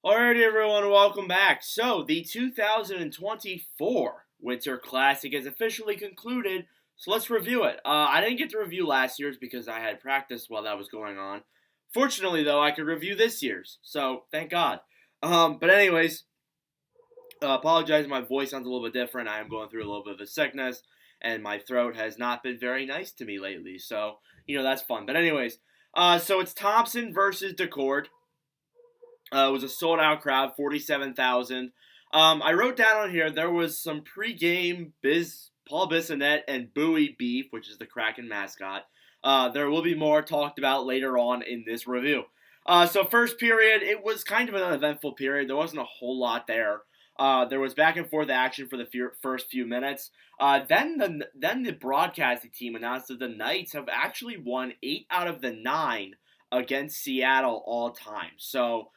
Alrighty, everyone, welcome back. So, the 2024 Winter Classic is officially concluded, so let's review it. I didn't get to review last year's because I had practice while that was going on. Fortunately, though, I could review this year's, so thank God. But anyways, apologize, my voice sounds a little bit different. I am going through a little bit of a sickness, and my throat has not been very nice to me lately, so, that's fun. But anyways, so it's Thompson versus DeCord. It was a sold out crowd, 47,000. I wrote down on here there was some pregame Paul Bissonnette and Bowie beef, which is the Kraken mascot. There will be more talked about later on in this review. So first period, it was kind of an uneventful period. There wasn't a whole lot there. There was back and forth action for the first few minutes. Then the broadcasting team announced that the Knights have actually won 8 out of the 9 against Seattle all time. So,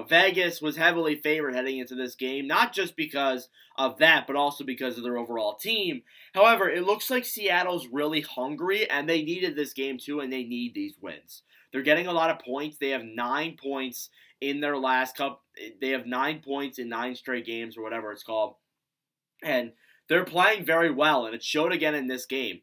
Vegas was heavily favored heading into this game, not just because of that, but also because of their overall team. However, it looks like Seattle's really hungry, and they needed this game too, and they need these wins. They're getting a lot of points. They have 9 points in their last cup. They have 9 points in 9 straight games, or whatever it's called. And they're playing very well, and it showed again in this game.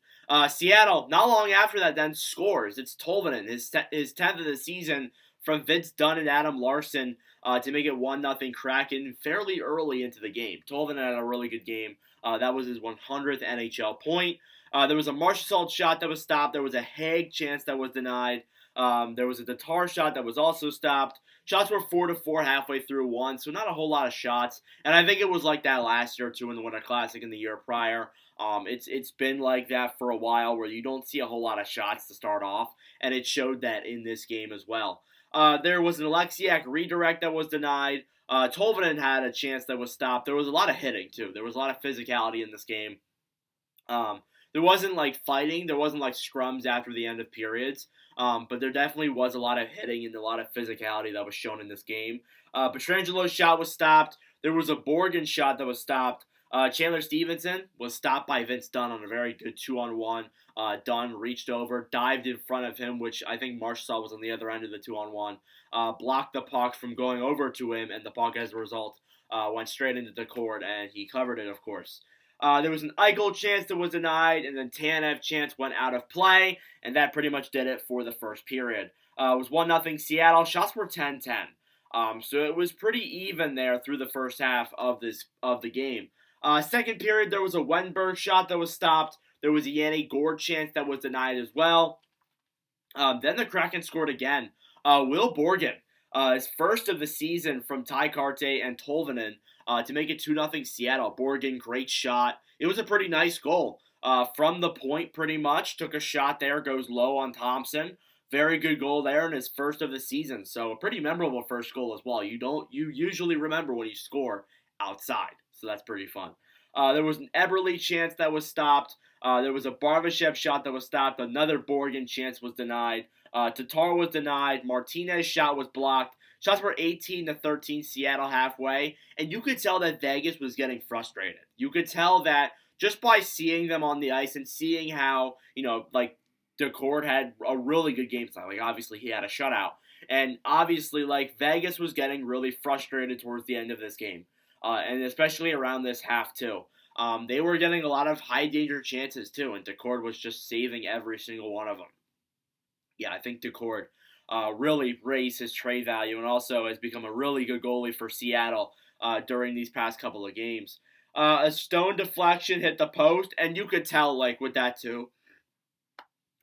Seattle, not long after that, then scores. It's Tolvanen, his 10th of the season, from Vince Dunn and Adam Larson to make it 1-0 Kraken fairly early into the game. Tolvanen had a really good game. That was his 100th NHL point. There was a Marchessault shot that was stopped. There was a Hague chance that was denied. There was a Tatar shot that was also stopped. Shots were 4-4 halfway through one, so not a whole lot of shots. And I think it was like that last year too in the Winter Classic and the year prior. It's been like that for a while where you don't see a whole lot of shots to start off, and it showed that in this game as well. There was an Alexiak redirect that was denied. Tolvanen had a chance that was stopped. There was a lot of hitting too. There was a lot of physicality in this game. There wasn't like fighting. There wasn't like scrums after the end of periods. But there definitely was a lot of hitting and a lot of physicality that was shown in this game. Petrangelo's shot was stopped. There was a Borgen shot that was stopped. Chandler Stevenson was stopped by Vince Dunn on a very good 2-on-1. Dunn reached over, dived in front of him, which I think Marchessault was on the other end of the 2-on-1. Blocked the puck from going over to him, and the puck, as a result, went straight into the court, and he covered it, of course. There was an Eichel chance that was denied, and then Tanev chance went out of play, and that pretty much did it for the first period. It was 1-0 Seattle. Shots were 10-10. So it was pretty even there through the first half of the game. Second period, there was a Wenberg shot that was stopped. There was a Yanni Gourde chance that was denied as well. Then the Kraken scored again. Will Borgen, his first of the season from Ty Carte and Tolvanen, to make it 2-0 Seattle. Borgen, great shot. It was a pretty nice goal. From the point, pretty much. Took a shot there, goes low on Thompson. Very good goal there in his first of the season. So a pretty memorable first goal as well. You usually remember when you score outside. So that's pretty fun. There was an Eberle chance that was stopped. There was a Barbashev shot that was stopped. Another Borgen chance was denied. Tatar was denied. Martinez shot was blocked. Shots were 18-13 Seattle halfway, and you could tell that Vegas was getting frustrated. You could tell that just by seeing them on the ice and seeing how, like DeCord had a really good game style. Like, obviously, he had a shutout. And obviously, like, Vegas was getting really frustrated towards the end of this game. And especially around this half, too. They were getting a lot of high-danger chances, too, and DeCord was just saving every single one of them. Yeah, I think DeCord really raised his trade value and also has become a really good goalie for Seattle during these past couple of games. A Stone deflection hit the post, and you could tell, like, with that, too.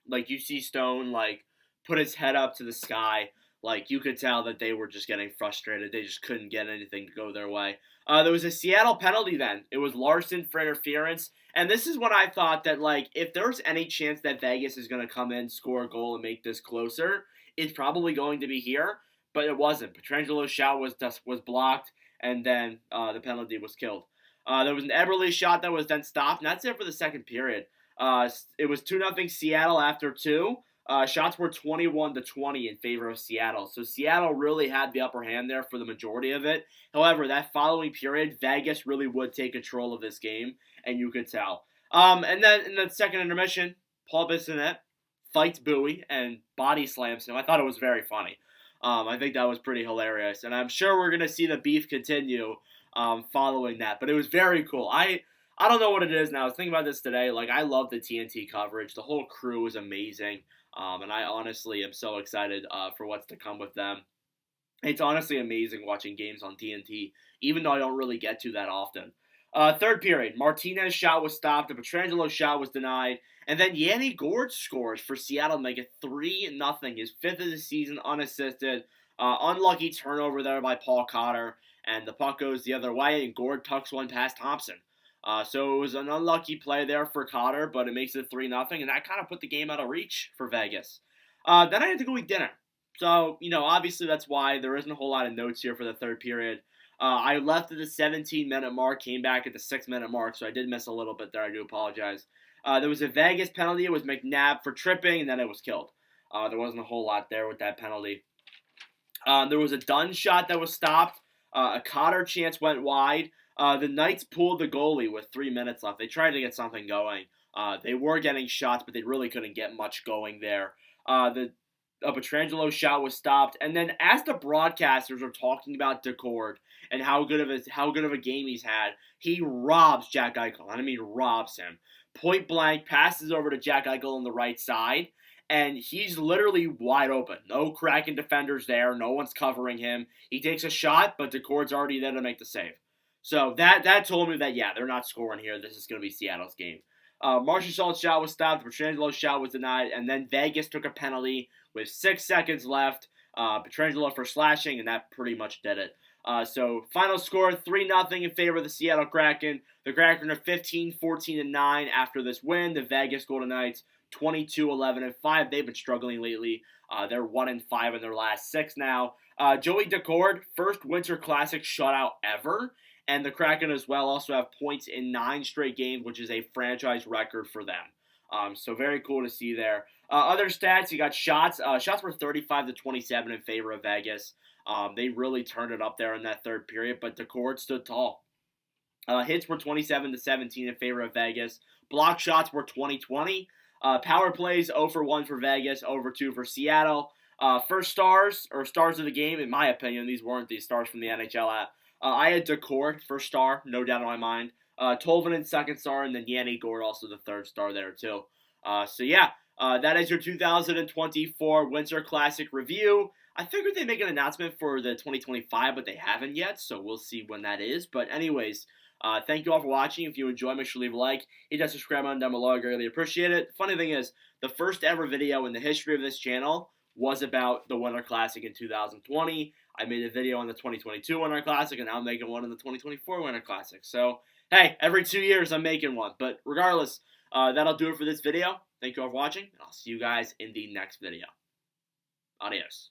Like, you see Stone, like, put his head up to the sky. Like, you could tell that they were just getting frustrated. They just couldn't get anything to go their way. There was a Seattle penalty then. It was Larson for interference. And this is when I thought that, like, if there's any chance that Vegas is going to come in, score a goal, and make this closer, it's probably going to be here. But it wasn't. Petrangelo's shot was blocked, and then the penalty was killed. There was an Eberle shot that was then stopped, and that's it for the second period. It was 2-0 Seattle after 2. Shots were 21-20 in favor of Seattle. So Seattle really had the upper hand there for the majority of it. However, that following period, Vegas really would take control of this game, and you could tell. And then in the second intermission, Paul Bissonnette fights Bowie and body slams him. I thought it was very funny. I think that was pretty hilarious, and I'm sure we're gonna see the beef continue following that. But it was very cool. I don't know what it is now. I was thinking about this today. Like, I love the TNT coverage. The whole crew is amazing, and I honestly am so excited for what's to come with them. It's honestly amazing watching games on TNT, even though I don't really get to that often. Third period, Martinez's shot was stopped, the Pietrangelo shot was denied, and then Yanni Gourde scores for Seattle to make it 3-0, his fifth of the season unassisted. Unlucky turnover there by Paul Cotter, and the puck goes the other way, and Gourde tucks one past Thompson. So it was an unlucky play there for Cotter, but it makes it 3-0, and that kind of put the game out of reach for Vegas. Then I had to go eat dinner. So, obviously that's why there isn't a whole lot of notes here for the third period. I left at the 17-minute mark, came back at the 6-minute mark, so I did miss a little bit there. I do apologize. There was a Vegas penalty. It was McNabb for tripping, and then it was killed. There wasn't a whole lot there with that penalty. There was a Dunn shot that was stopped. A Cotter chance went wide. The Knights pulled the goalie with 3 minutes left. They tried to get something going. They were getting shots, but they really couldn't get much going there. A Pietrangelo shot was stopped, and then as the broadcasters were talking about Daccord and how good of a game he's had, he robs Jack Eichel. I mean, robs him. Point blank, passes over to Jack Eichel on the right side, and he's literally wide open. No cracking defenders there. No one's covering him. He takes a shot, but Daccord's already there to make the save. So that told me that, yeah, they're not scoring here. This is going to be Seattle's game. Marchessault's shot was stopped, Pietrangelo's shot was denied, and then Vegas took a penalty with 6 seconds left. Pietrangelo for slashing, and that pretty much did it. So final score 3-0 in favor of the Seattle Kraken. The Kraken are 15-14-9 after this win. The Vegas Golden Knights 22-11-5. They've been struggling lately. They're 1-5 in their last 6 now. Joey Daccord, first Winter Classic shutout ever. And the Kraken as well also have points in 9 straight games, which is a franchise record for them. So very cool to see there. Other stats, you got shots. Shots were 35-27 in favor of Vegas. They really turned it up there in that third period, but Daccord stood tall. Hits were 27-17 in favor of Vegas. Block shots were 20-20. Power plays 0-1 for Vegas, 0-2 for Seattle. First stars, or stars of the game, in my opinion, these weren't the stars from the NHL app. I had Daccord, first star, no doubt in my mind. Tolvanen, second star, and then Yanni Gourde, also the third star there, too. That is your 2024 Winter Classic review. I figured they'd make an announcement for the 2025, but they haven't yet, so we'll see when that is. But anyways, thank you all for watching. If you enjoy, make sure to leave a like. Hit that subscribe button down below. I greatly appreciate it. Funny thing is, the first ever video in the history of this channel was about the Winter Classic in 2020. I made a video on the 2022 Winter Classic, and now I'm making one on the 2024 Winter Classic. So, hey, every 2 years I'm making one. But regardless, that'll do it for this video. Thank you all for watching, and I'll see you guys in the next video. Adios.